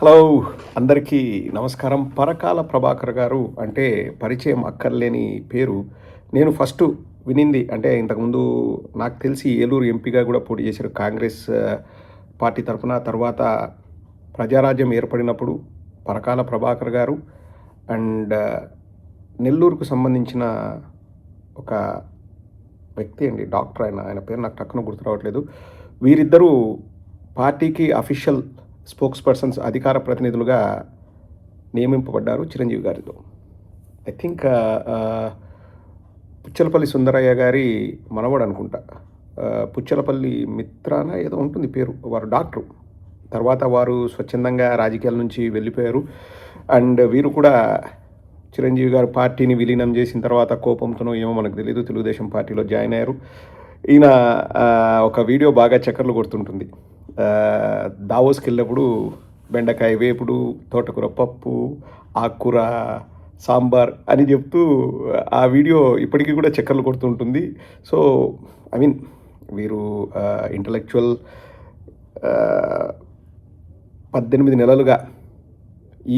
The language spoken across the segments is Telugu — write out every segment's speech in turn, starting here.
హలో, అందరికీ నమస్కారం. పరకాల ప్రభాకర్ గారు అంటే పరిచయం అక్కర్లేని పేరు. నేను ఫస్ట్ వినింది అంటే ఇంతకుముందు నాకు తెలిసి ఏలూరు ఎంపీగా కూడా పోటీ చేశారు కాంగ్రెస్ పార్టీ తరఫున. తర్వాత ప్రజారాజ్యం ఏర్పడినప్పుడు పరకాల ప్రభాకర్ గారు అండ్ నెల్లూరుకు సంబంధించిన ఒక వ్యక్తి అండి, డాక్టర్. ఆయన పేరు నాకు టక్కున గుర్తు రావట్లేదు. వీరిద్దరూ పార్టీకి అఫీషియల్ స్పోక్స్ పర్సన్స్, అధికార ప్రతినిధులుగా నియమింపబడ్డారు చిరంజీవి గారితో. ఐ థింక్ పుచ్చలపల్లి సుందరయ్య గారి మనవడు అనుకుంటా, పుచ్చలపల్లి మిత్రాన ఏదో ఉంటుంది పేరు. వారు డాక్టరు. తర్వాత వారు స్వచ్ఛందంగా రాజకీయాల నుంచి వెళ్ళిపోయారు. అండ్ వీరు కూడా చిరంజీవి గారు పార్టీని విలీనం చేసిన తర్వాత కోపంతోనో ఏమో మనకు తెలియదు, తెలుగుదేశం పార్టీలో జాయిన్ అయ్యారు. ఈయన ఒక వీడియో బాగా చక్కర్లు కొడుతుంటుంది. దావోస్కి వెళ్ళినప్పుడు బెండకాయ వేపుడు, తోటకూర పప్పు, ఆకుకూర సాంబార్ అని చెప్తూ ఆ వీడియో ఇప్పటికీ కూడా చక్కర్లు కొడుతుంటుంది. సో ఐ మీన్ వీరు ఇంటలెక్చువల్ 18 నెలలుగా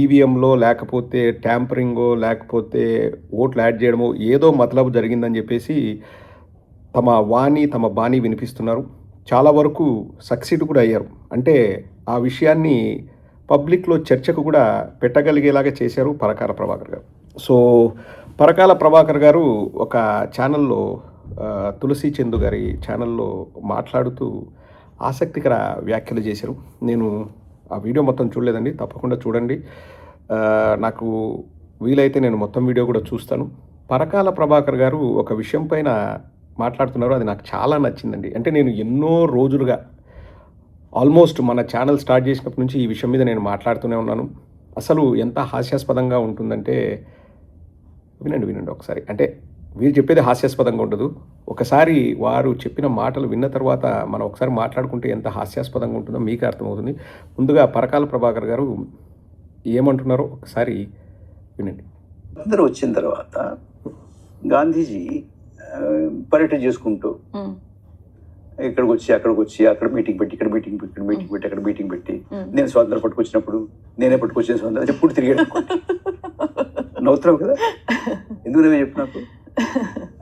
ఈవీఎంలో లేకపోతే ట్యాంపరింగో లేకపోతే ఓట్లు యాడ్ చేయడమో ఏదో మతలబు జరిగిందని చెప్పేసి తమ వాణి తమ బాణి వినిపిస్తున్నారు. చాలా వరకు సక్సీడ్ కూడా అయ్యారు. అంటే ఆ విషయాన్ని పబ్లిక్లో చర్చకు కూడా పెట్టగలిగేలాగా చేశారు పరకాల ప్రభాకర్ గారు. సో పరకాల ప్రభాకర్ గారు ఒక ఛానల్లో, తులసి చందు గారి ఛానల్లో మాట్లాడుతూ ఆసక్తికర వ్యాఖ్యలు చేశారు. నేను ఆ వీడియో మొత్తం చూడలేదండి, తప్పకుండా చూడండి. నాకు వీలైతే నేను మొత్తం వీడియో కూడా చూస్తాను. పరకాల ప్రభాకర్ గారు ఒక విషయం పైన మాట్లాడుతున్నారు, అది నాకు చాలా నచ్చిందండి. అంటే నేను ఎన్నో రోజులుగా ఆల్మోస్ట్ మన ఛానల్ స్టార్ట్ చేసినప్పటి నుంచి ఈ విషయం మీద నేను మాట్లాడుతూనే ఉన్నాను. అసలు ఎంత హాస్యాస్పదంగా ఉంటుందంటే వినండి ఒకసారి. అంటే వీరు చెప్పేది హాస్యాస్పదంగా ఉండదు. ఒకసారి వారు చెప్పిన మాటలు విన్న తర్వాత మనం ఒకసారి మాట్లాడుకుంటే ఎంత హాస్యాస్పదంగా ఉంటుందో మీకు అర్థమవుతుంది. ముందుగా పరకాల ప్రభాకర్ గారు ఏమంటున్నారో ఒకసారి వినండి. అందరూ వచ్చిన తర్వాత గాంధీజీ పర్యటన చేసుకుంటూ ఇక్కడికి వచ్చి అక్కడ మీటింగ్ పెట్టి ఇక్కడ మీటింగ్ పెట్టి నేను స్వాతంత్రం పట్టుకొచ్చినప్పుడు నేనే పట్టుకొచ్చిన స్వాతంత్రం ఎప్పుడు తిరిగాడు. నవ్వుతున్నావు కదా, ఎందుకు నువ్వే చెప్పు నాకు.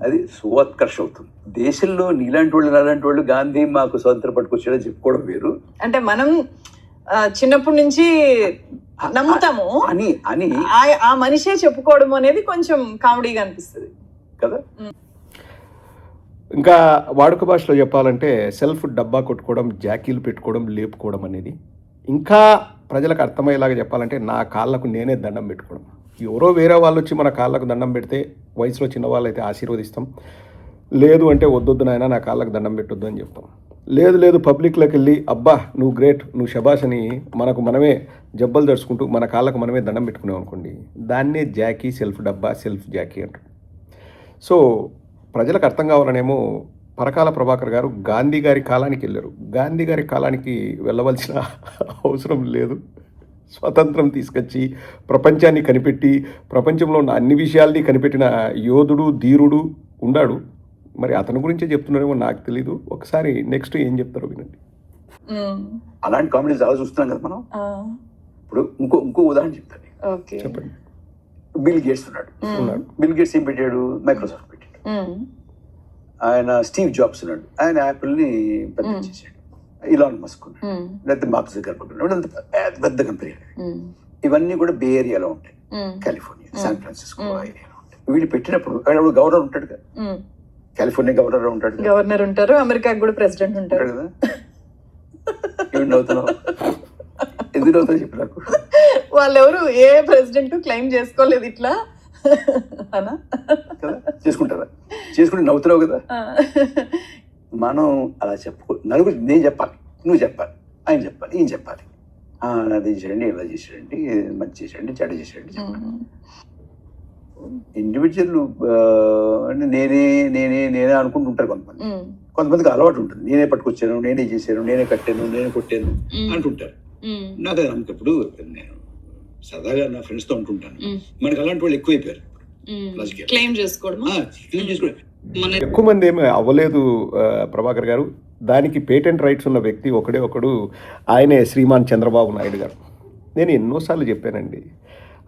అది సువత్కర్ష అవుతుంది. దేశంలో నీలాంటి వాళ్ళు గాంధీ మాకు స్వాతంత్రం పట్టుకొచ్చాడని చెప్పుకోవడం వేరు. అంటే మనం చిన్నప్పటి నుంచి నమ్ముతాము అని అని ఆ మనిషే చెప్పుకోవడం అనేది కొంచెం కామెడీగా అనిపిస్తుంది కదా. ఇంకా వాడుక భాషలో చెప్పాలంటే సెల్ఫ్ డబ్బా కొట్టుకోవడం, జాకీలు పెట్టుకోవడం, లేపుకోవడం అనేది. ఇంకా ప్రజలకు అర్థమయ్యేలాగా చెప్పాలంటే నా కాళ్ళకు నేనే దండం పెట్టుకోవడం. ఎవరో వేరే వాళ్ళు వచ్చి మన కాళ్ళకు దండం పెడితే వయసులో చిన్నవాళ్ళు అయితే ఆశీర్వదిస్తాం. లేదు అంటే వద్దొద్దు నాయన నా కాళ్ళకు దండం పెట్టొద్దు అని చెప్తాం. లేదు పబ్లిక్లోకి వెళ్ళి అబ్బా నువ్వు గ్రేట్, నువ్వు శబాష్ అని మనకు మనమే జబ్బలు దడుచుకుంటూ మన కాళ్ళకు మనమే దండం పెట్టుకున్నాం అనుకోండి, దాన్నే జాకీ, సెల్ఫ్ డబ్బా, సెల్ఫ్ జాకీ అంటారు. సో ప్రజలకు అర్థం కావాలనేమో పరకాల ప్రభాకర్ గారు గాంధీ గారి కాలానికి వెళ్ళారు. గాంధీ గారి కాలానికి వెళ్ళవలసిన అవసరం లేదు. స్వతంత్రం తీసుకొచ్చి ప్రపంచాన్ని కనిపెట్టి ప్రపంచంలో ఉన్న అన్ని విషయాల్ని కనిపెట్టిన యోధుడు, ధీరుడు ఉన్నాడు. మరి అతని గురించే చెప్తున్నారేమో నాకు తెలీదు. ఒకసారి నెక్స్ట్ ఏం చెప్తారో వినండి. అలాంటి కామెడీ చాలా చూస్తున్నాం కదా మనం. ఇప్పుడు ఇంకో ఉదాహరణ చెప్తాను, చెప్పండి. బిల్ గేట్స్ ఉన్నాడు. బిల్ గేట్స్ ఏం పెట్టాడు? మైక్రోసాఫ్ట్ పెట్టాడు. ఆయన స్టీవ్ జాబ్స్ ఉన్నాడు, ఆయన యాపిల్ ని పెద్ద చేశాడు. ఇలాన్ మస్క్ ఉన్నాడు, లేకపోతే మార్క్ జకర్బర్గ్ ఉన్నాడు, పెద్ద కంపెనీ. ఇవన్నీ కూడా బే ఏరియాలో ఉంటాయి, కాలిఫోర్నియా, శాన్ ఫ్రాన్సిస్కో ఏరియాలో ఉంటాయి. వీళ్ళు పెట్టినప్పుడు గవర్నర్ ఉంటాడు కదా, కాలిఫోర్నియా గవర్నర్ ఉంటారు, అమెరికా కూడా ప్రెసిడెంట్ ఉంటారు కదా. ఏమి అవుతున్నావు, ఎందుకు అవుతావు చెప్పి నాకు. వాళ్ళెవరు ఏ ప్రెసిడెంట్ క్లెయిమ్ చేసుకోలేదు ఇట్లా కదా. చేసుకుంటే నవ్వుతున్నావు కదా. మనం అలా నలుగురు నేను చెప్పాలి, నువ్వు చెప్పాలి, ఆయన చెప్పాలి, ఈయన చెప్పాలి. అది చేయండి, ఇలా చేసాడండి, మంచి చేసాడండి, చెడ్డ చేసాడండి చెప్పాలి. ఇండివిజువల్ అంటే నేనే అనుకుంటుంటారు కొంతమందికి అలవాటు ఉంటుంది. నేనే పట్టుకొచ్చాను, నేనే చేశాను, నేనే కట్టాను, నేనే కొట్టాను అంటుంటారు. నాకు అది నమ్మకప్పుడు నేను సరదాగా నా ఫ్రెండ్స్ తో ఉంటుంటాను. మనకి అలాంటి వాళ్ళు ఎక్కువైపోయారు. క్లెయిమ్ చేసుకోవడం ఎక్కువ మంది ఏమి అవ్వలేదు ప్రభాకర్ గారు. దానికి పేటెంట్ రైట్స్ ఉన్న వ్యక్తి ఒకడు, ఆయనే శ్రీమాన్ చంద్రబాబు నాయుడు గారు. నేను ఎన్నోసార్లు చెప్పానండి.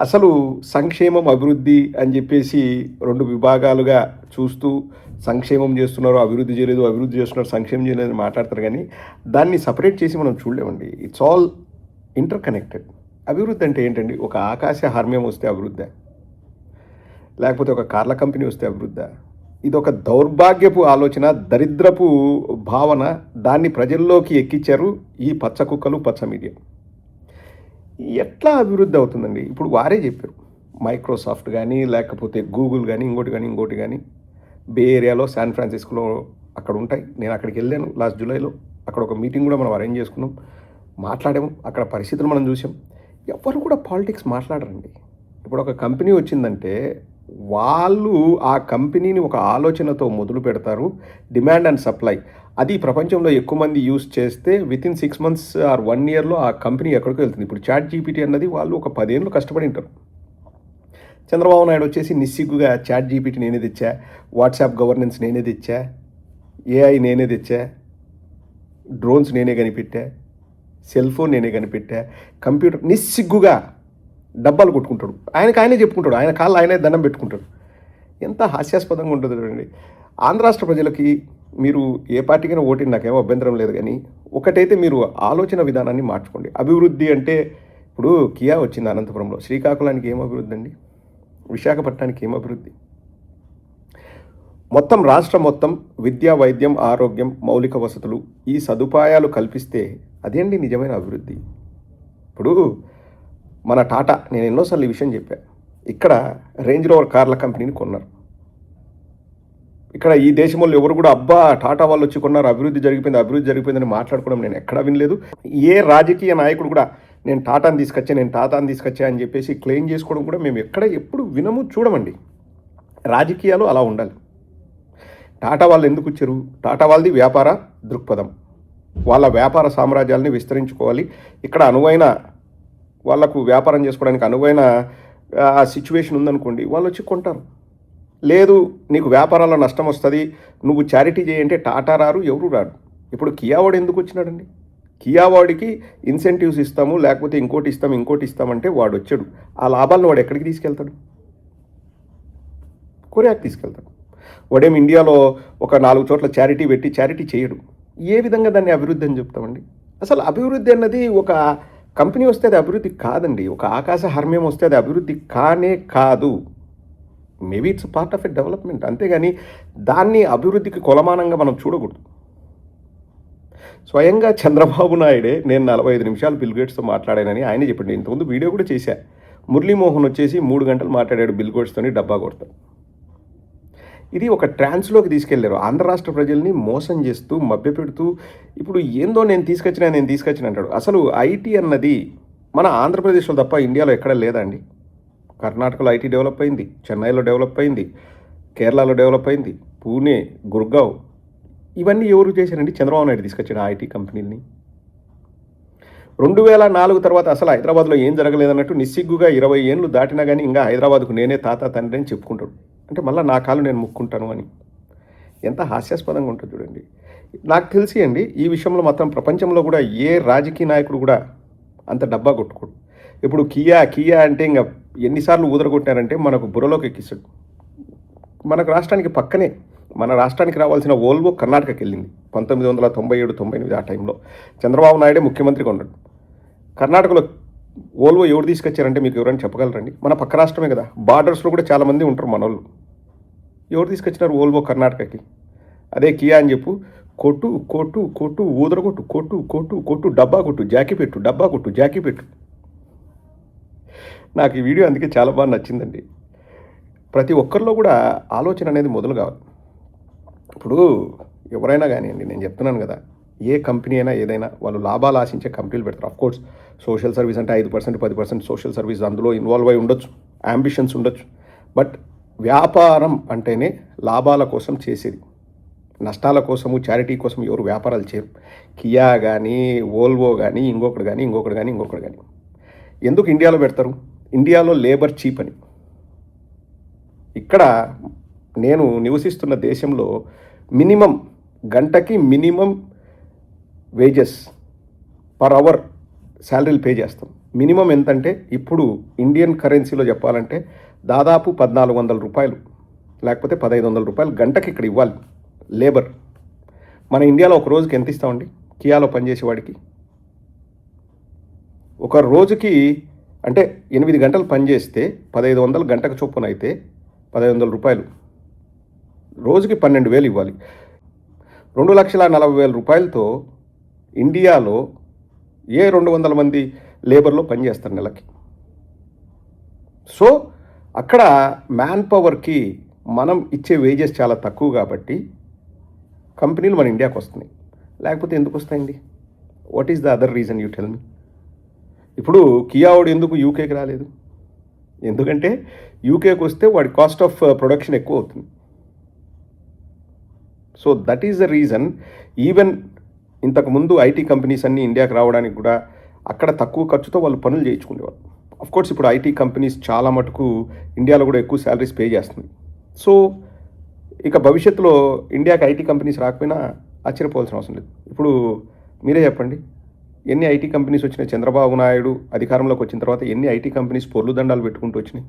అసలు సంక్షేమం, అభివృద్ధి అని చెప్పేసి 2 విభాగాలుగా చూస్తూ సంక్షేమం చేస్తున్నారు, అభివృద్ధి చేయలేదు, అభివృద్ధి చేస్తున్నారు, సంక్షేమం చేయలేదు అని మాట్లాడతారు కానీ దాన్ని సపరేట్ చేసి మనం చూడలేమండి. It's all interconnected. అభివృద్ధి అంటే ఏంటండి? ఒక ఆకాశ హార్మ్యం వస్తే అభివృద్ధి, లేకపోతే ఒక కార్ల కంపెనీ వస్తే అభివృద్ధి? ఇది ఒక దౌర్భాగ్యపు ఆలోచన, దరిద్రపు భావన. దాన్ని ప్రజల్లోకి ఎక్కించారు ఈ పచ్చ కుక్కలు, పచ్చ మీడియా. ఎట్లా అభివృద్ధి అవుతుందండి? ఇప్పుడు వారే చెప్పారు, మైక్రోసాఫ్ట్ కానీ, లేకపోతే గూగుల్ కానీ, ఇంకోటి కానీ బే ఏరియాలో, శాన్ ఫ్రాన్సిస్కోలో అక్కడ ఉంటాయి. నేను అక్కడికి వెళ్ళాను లాస్ట్ జూలైలో. అక్కడ ఒక మీటింగ్ కూడా మనం అరేంజ్ చేసుకున్నాం, మాట్లాడాము. అక్కడ పరిస్థితులు మనం చూసాం. ఎవరు కూడా పాలిటిక్స్ మాట్లాడరండి. ఇప్పుడు ఒక కంపెనీ వచ్చిందంటే వాళ్ళు ఆ కంపెనీని ఒక ఆలోచనతో మొదలు పెడతారు, డిమాండ్ అండ్ సప్లై. అది ప్రపంచంలో ఎక్కువ మంది యూస్ చేస్తే వితిన్ 6 months ఆర్ 1 yearలో ఆ కంపెనీ ఎక్కడికి వెళ్తుంది. ఇప్పుడు చాట్ జీపీటీ అన్నది వాళ్ళు ఒక 10 ఏళ్ళు కష్టపడి ఉంటారు. చంద్రబాబు నాయుడు వచ్చేసి నిస్సిగ్గుగా చాట్ జీపీటీ నేనే తెచ్చా, వాట్సాప్ గవర్నెన్స్ నేనే తెచ్చా, ఏఐ నేనే తెచ్చా, డ్రోన్స్ నేనే కనిపెట్టా, సెల్ ఫోన్ నేనే కనిపెట్టా, కంప్యూటర్, నిస్సిగ్గుగా డబ్బాలు కొట్టుకుంటాడు. ఆయనే చెప్పుకుంటాడు, ఆయన కాళ్ళు ఆయనే దండం పెట్టుకుంటాడు. ఎంత హాస్యాస్పదంగా ఉంటుంది చూడండి. ఆంధ్ర రాష్ట్ర ప్రజలకి మీరు ఏ పార్టీకైనా ఓటిని నాకేమో అభ్యంతరం లేదు, కానీ ఒకటైతే మీరు ఆలోచన విధానాన్ని మార్చుకోండి. అభివృద్ధి అంటే ఇప్పుడు కియా వచ్చింది అనంతపురంలో, శ్రీకాకుళానికి ఏం అభివృద్ధి అండి? విశాఖపట్నానికి ఏం అభివృద్ధి? మొత్తం రాష్ట్రం మొత్తం విద్య, వైద్యం, ఆరోగ్యం, మౌలిక వసతులు, ఈ సదుపాయాలు కల్పిస్తే అదేంటి నిజమైన అభివృద్ధి? ఇప్పుడు మన టాటా, నేను ఎన్నోసార్లు ఈ విషయం చెప్పా, ఇక్కడ రేంజ్ రోవర్ కార్ల కంపెనీని కొన్నారు. ఇక్కడ ఈ దేశం వాళ్ళు ఎవరు కూడా అబ్బా టాటా వాళ్ళు వచ్చి కొన్నారు, అభివృద్ధి జరిగిపోయిందని మాట్లాడుకోవడం నేను ఎక్కడా వినలేదు. ఏ రాజకీయ నాయకుడు కూడా నేను టాటాని తీసుకొచ్చా అని చెప్పేసి క్లెయిమ్ చేసుకోవడం కూడా మేము ఎప్పుడు వినము, చూడమండి. రాజకీయాలు అలా ఉండాలి. టాటా వాళ్ళు ఎందుకు వచ్చారు? టాటా వాళ్ళది వ్యాపార దృక్పథం, వాళ్ళ వ్యాపార సామ్రాజ్యాలని విస్తరించుకోవాలి. ఇక్కడ అనువైన వాళ్ళకు వ్యాపారం చేసుకోవడానికి అనువైన సిచ్యువేషన్ ఉందనుకోండి, వాళ్ళు వచ్చి కొంటారు. లేదు నీకు వ్యాపారాల్లో నష్టం వస్తుంది, నువ్వు చారిటీ చేయంటే టాటా రారు, ఎవరు రారు. ఇప్పుడు కియావాడు ఎందుకు వచ్చినాడండి? కియావాడికి ఇన్సెంటివ్స్ ఇస్తాము, లేకపోతే ఇంకోటి ఇస్తామంటే వాడు వచ్చాడు. ఆ లాభాలను వాడు ఎక్కడికి తీసుకెళ్తాడు? కొరియాకి తీసుకెళ్తాడు. వాడేం ఇండియాలో ఒక 4 చోట్ల చారిటీ చేయడు. ఏ విధంగా దాన్ని అభివృద్ధి అని చెప్తామండి? అసలు అభివృద్ధి అన్నది ఒక కంపెనీ వస్తే అది అభివృద్ధి కాదండి. ఒక ఆకాశ హర్మ్యం వస్తే అది అభివృద్ధి కానే కాదు. Maybe it's part of a development, అంతేగాని దాన్ని అభివృద్ధికి కొలమానంగా మనం చూడకూడదు. స్వయంగా చంద్రబాబు నాయుడే నేను 45 నిమిషాలు బిల్ గేట్స్తో మాట్లాడానని ఆయన చెప్పండి. ఇంతకుముందు వీడియో కూడా చేశా. మురళీమోహన్ వచ్చేసి 3 గంటలు మాట్లాడాడు బిల్ గేట్స్తోని, డబ్బా కొడతాడు. ఇది ఒక ట్రాన్స్లోకి తీసుకెళ్లారు. ఆంధ్ర రాష్ట్ర ప్రజల్ని మోసం చేస్తూ, మభ్యపెడుతూ, ఇప్పుడు ఏందో నేను తీసుకొచ్చిన అంటాడు. అసలు ఐటీ అన్నది మన ఆంధ్రప్రదేశ్లో తప్ప ఇండియాలో ఎక్కడ లేదా అండి? కర్ణాటకలో ఐటీ డెవలప్ అయింది, చెన్నైలో డెవలప్ అయింది, కేరళలో డెవలప్ అయింది, పూణే, గుర్గావ్, ఇవన్నీ ఎవరు చేశారండి? చంద్రబాబు నాయుడు తీసుకొచ్చిన ఐటీ కంపెనీలని. 2004 తర్వాత అసలు హైదరాబాద్లో ఏం జరగలేదన్నట్టు నిస్సిగ్గుగా 20 ఏళ్ళు దాటినా కానీ ఇంకా హైదరాబాద్కు నేనే తాత తండ్రి అని చెప్పుకుంటాడు. అంటే మళ్ళీ నా కాలు నేను ముక్కుంటాను అని. ఎంత హాస్యాస్పదంగా ఉంటుంది చూడండి. నాకు తెలిసి అండి ఈ విషయంలో మాత్రం ప్రపంచంలో కూడా ఏ రాజకీయ నాయకుడు కూడా అంత డబ్బా కొట్టుకోడు. ఇప్పుడు కియా అంటే ఇంకా ఎన్నిసార్లు ఊదరగొట్టినారంటే మనకు బుర్రలోకి ఎక్కిస్తాడు. మనకు రాష్ట్రానికి పక్కనే, మన రాష్ట్రానికి రావాల్సిన ఓల్వో కర్ణాటకకి వెళ్ళింది 1997-98 ఆ టైంలో. చంద్రబాబు నాయుడే ముఖ్యమంత్రిగా ఉన్నాడు. కర్ణాటకలో ఓల్వో ఎవరు తీసుకొచ్చారంటే మీకు ఎవరైనా చెప్పగలరండి? మన పక్క రాష్ట్రమే కదా, బార్డర్స్లో కూడా చాలామంది ఉంటారు మన వాళ్ళు. ఎవరు తీసుకొచ్చినారు ఓల్వో కర్ణాటకకి? అదే కియా అని చెప్పు, కొట్టు ఊదరగొట్టు, కొట్టు డబ్బా కొట్టు, జాకీ పెట్టు. నాకు ఈ వీడియో అందుకే చాలా బాగా నచ్చిందండి. ప్రతి ఒక్కరిలో కూడా ఆలోచన అనేది మొదలు కావాలి. ఇప్పుడు ఎవరైనా కానివ్వండి, నేను చెప్తున్నాను కదా, ఏ కంపెనీ అయినా ఏదైనా వాళ్ళు లాభాలు ఆశించే కంపెనీలు పెడతారు. ఆఫ్కోర్స్ సోషల్ సర్వీస్ అంటే 5% 10% సోషల్ సర్వీస్ అందులో ఇన్వాల్వ్ అయి ఉండొచ్చు, అంబిషన్స్ ఉండొచ్చు. బట్ వ్యాపారం అంటేనే లాభాల కోసం చేసేది. నష్టాల కోసము, చారిటీ కోసం ఎవరు వ్యాపారాలు చేయరు. కియా కానీ, ఓల్వో కానీ, ఇంకొకటి కానీ. ఎందుకు ఇండియాలో పెడతారు? ఇండియాలో లేబర్ చీప్ అని. ఇక్కడ నేను నివసిస్తున్న దేశంలో గంటకి మినిమం వేజెస్ పర్ అవర్ శాలరీలు పే చేస్తాం. మినిమం ఎంతంటే ఇప్పుడు ఇండియన్ కరెన్సీలో చెప్పాలంటే దాదాపు 1400 రూపాయలు లేకపోతే 1500 రూపాయలు గంటకి ఇక్కడ ఇవ్వాలి లేబర్. మన ఇండియాలో ఒక రోజుకి ఎంత ఇస్తామండి కియాలో పనిచేసేవాడికి? ఒక రోజుకి అంటే 8 గంటలు పనిచేస్తే 1500 గంటకు చొప్పున అయితే 1500 రూపాయలు, రోజుకి 12,000 ఇవ్వాలి. 2,40,40,000 రూపాయలతో ఇండియాలో ఏ 200 మంది లేబర్లో పనిచేస్తారు నెలకి? సో అక్కడ మ్యాన్ పవర్కి మనం ఇచ్చే వేజెస్ చాలా తక్కువ కాబట్టి కంపెనీలు మన ఇండియాకి వస్తున్నాయి. లేకపోతే ఎందుకు వస్తాయండి? What is the other reason you tell me? ఇప్పుడు కియా వాడు ఎందుకు యూకేకి రాలేదు? ఎందుకంటే యూకేకి వస్తే వాడి కాస్ట్ ఆఫ్ ప్రొడక్షన్ ఎక్కువ అవుతుంది. So that is the reason. Even ఇంతకుముందు ఐటీ కంపెనీస్ అన్నీ ఇండియాకి రావడానికి కూడా అక్కడ తక్కువ ఖర్చుతో వాళ్ళు పనులు చేయించుకునేవాళ్ళు. కోర్స్ ఇప్పుడు ఐటీ కంపెనీస్ చాలా మటుకు ఇండియాలో కూడా ఎక్కువ శాలరీస్ పే చేస్తుంది. సో ఇక భవిష్యత్తులో ఇండియాకి ఐటీ కంపెనీస్ రాకపోయినా ఆశ్చర్యపోవాల్సిన అవసరం లేదు. ఇప్పుడు మీరే చెప్పండి, ఎన్ని ఐటీ కంపెనీస్ వచ్చినాయి? చంద్రబాబు నాయుడు అధికారంలోకి వచ్చిన తర్వాత ఎన్ని ఐటీ కంపెనీస్ పొర్లు దండాలు పెట్టుకుంటూ వచ్చినాయి?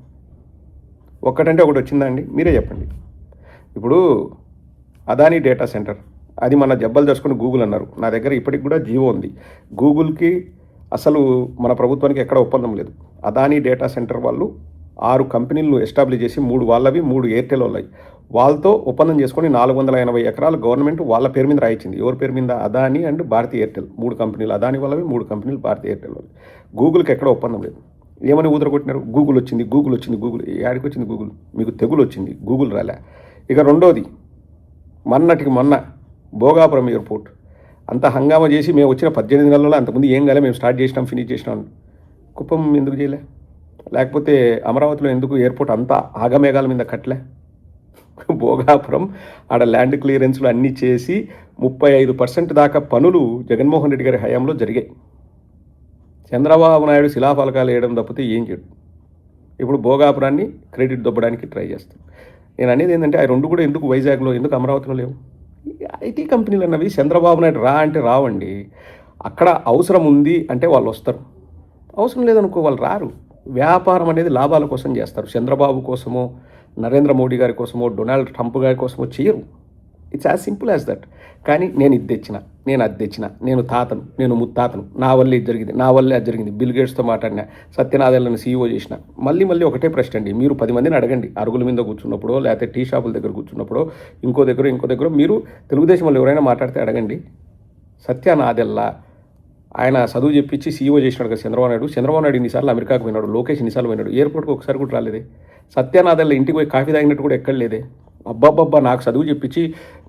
ఒక్కటంటే ఒకటి వచ్చిందా అండి? మీరే చెప్పండి. ఇప్పుడు అదానీ డేటా సెంటర్, అది మన జబ్బలు దర్చుకుని గూగుల్ అన్నారు. నా దగ్గర ఇప్పటికి కూడా జియో ఉంది. గూగుల్కి అసలు మన ప్రభుత్వానికి ఎక్కడ ఒప్పందం లేదు. అదానీ డేటా సెంటర్ వాళ్ళు 6 కంపెనీలను ఎస్టాబ్లిష్ చేసి 3 వాళ్ళవి 3 ఎయిర్టెల్ వాళ్ళవి వాళ్ళతో ఒప్పందం చేసుకొని 480 ఎకరాలు గవర్నమెంట్ వాళ్ళ పేరు మీద రాయించింది. ఎవరి పేరు మీద? అదానీ అండ్ భారతీ ఎయిర్టెల్ 3 కంపెనీలు. అదానీ వాళ్ళవి 3 కంపెనీలు, భారతీ ఎయిర్టెల్ వాళ్ళవి. గూగుల్కి ఎక్కడ ఒప్పందం లేదు. ఏమని ఊదరగొట్టినారు? గూగుల్ వచ్చింది, గూగుల్ వచ్చింది, గూగుల్. యాడికి వచ్చింది గూగుల్? మీకు తెగులు వచ్చింది, గూగుల్ రాలే. ఇక రెండోది, మొన్నటికి మొన్న భోగాపురం ఎయిర్పోర్ట్ అంత హంగామా చేసి మేము వచ్చిన 18 నెలల్లో అంతకుముందు ఏం కాలే, మేము స్టార్ట్ చేసినాం, ఫినిష్ చేసినాం. కుప్పం ఎందుకు చేయలే? లేకపోతే అమరావతిలో ఎందుకు ఎయిర్పోర్ట్ అంతా ఆగమేఘాల మీద కట్టలే? భోగాపురం ఆడ ల్యాండ్ క్లియరెన్స్లు అన్నీ చేసి 35% దాకా పనులు జగన్మోహన్ రెడ్డి గారి హయాంలో జరిగాయి. చంద్రబాబు నాయుడు శిలాఫలకాలు వేయడం తప్పితే ఏం చేయడు. ఇప్పుడు భోగాపురాన్ని క్రెడిట్ దొబ్బడానికి ట్రై చేస్తాం. నేను అనేది ఏంటంటే ఆ రెండు కూడా ఎందుకు వైజాగ్లో, ఎందుకు అమరావతిలో లేవు? ఐటీ కంపెనీలు అన్నవి చంద్రబాబు నాయుడు రా అంటే రావండి. అక్కడ అవసరం ఉంది అంటే వాళ్ళు వస్తారు, అవసరం లేదనుకో వాళ్ళు రారు. వ్యాపారం అనేది లాభాల కోసం చేస్తారు. చంద్రబాబు కోసమో, నరేంద్ర మోడీ గారి కోసమో, డొనాల్డ్ ట్రంప్ గారి కోసమో చేయరు. It's as simple as that. కానీ నేను ఇది తెచ్చిన, నేను అది తెచ్చిన, నేను తాతను, నేను ముత్తాతను, నా వల్లే ఇది జరిగింది, నా వల్లే అది జరిగింది. బిల్ గేట్స్తో మాట్లాడినా, సత్యనాదెల్లను సీఈఓ చేసిన. మళ్ళీ ఒకటే ప్రశ్న అండి. మీరు 10 మందిని అడగండి, అరుగుల మీద కూర్చున్నప్పుడు, లేకపోతే టీ షాపుల దగ్గర కూర్చున్నప్పుడు, ఇంకో దగ్గర మీరు తెలుగుదేశం వాళ్ళు ఎవరైనా మాట్లాడితే అడగండి. సత్యనాదెల్లా ఆయన చదువు చెప్పించి సీఈఓ చేసినాడు కదా చంద్రబాబు నాయుడు ఇన్నిసార్లు అమెరికాకు పోయినాడు, లోకేష్ ఇన్నిసార్లు పోయినాడు, ఎయిర్పోర్ట్కి ఒకసారి కూడా రాలేదే. సత్యనాదెల్లా ఇంటికి పోయి కాఫీ తాగినట్టు కూడా ఎక్కడ లేదే. అబ్బాబ్బా నాకు చదువు చెప్పించి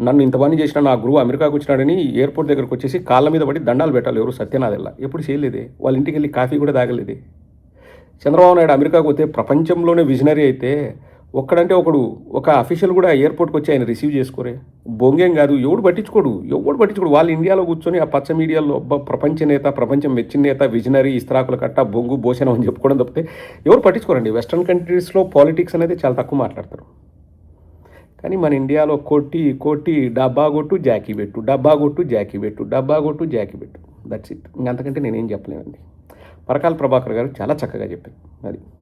నన్ను ఇంతమంది చేసిన నా గురువు అమెరికాకు వచ్చినాడని ఎయిర్పోర్ట్ దగ్గరకు వచ్చేసి కాళ్ళ మీద పడి దండాలు పెట్టాలి. ఎవరు? సత్యనాదెల్లా. ఎప్పుడు చేయలేదే. వాళ్ళ ఇంటికి వెళ్ళి కాఫీ కూడా తాగలేదే. చంద్రబాబు నాయుడు అమెరికాకు పోతే ప్రపంచంలోనే విజనరీ అయితే ఒక్కడంటే ఒకడు, ఒక అఫీషియల్ కూడా ఎయిర్పోర్ట్కి వచ్చి ఆయన రిసీవ్ చేసుకోరే. బొంగేం కాదు, ఎవడు పట్టించుకోడు. వాళ్ళు ఇండియాలో కూర్చొని ఆ పచ్చ మీడియాలో ప్రపంచ నేత, ప్రపంచం మెచ్చిన నేత, విజనరీ, ఇస్త్రాకుల కట్ట, బొంగు, భోజనం అని చెప్పుకోవడం తప్పితే ఎవరు పట్టించుకోరండి. వెస్ట్రన్ కంట్రీస్లో పాలిటిక్స్ అనేది చాలా తక్కువ మాట్లాడతారు. కానీ మన ఇండియాలో కొట్టి డబ్బా కొట్టు జాకీ పెట్టు, డబ్బా కొట్టు జాకీ పెట్టు, డబ్బా కొట్టు జాకీ పెట్టు. That's it. ఇంకంతకంటే నేనేం చెప్పలేనండి. పరకాల ప్రభాకర్ గారు చాలా చక్కగా చెప్పారు. అది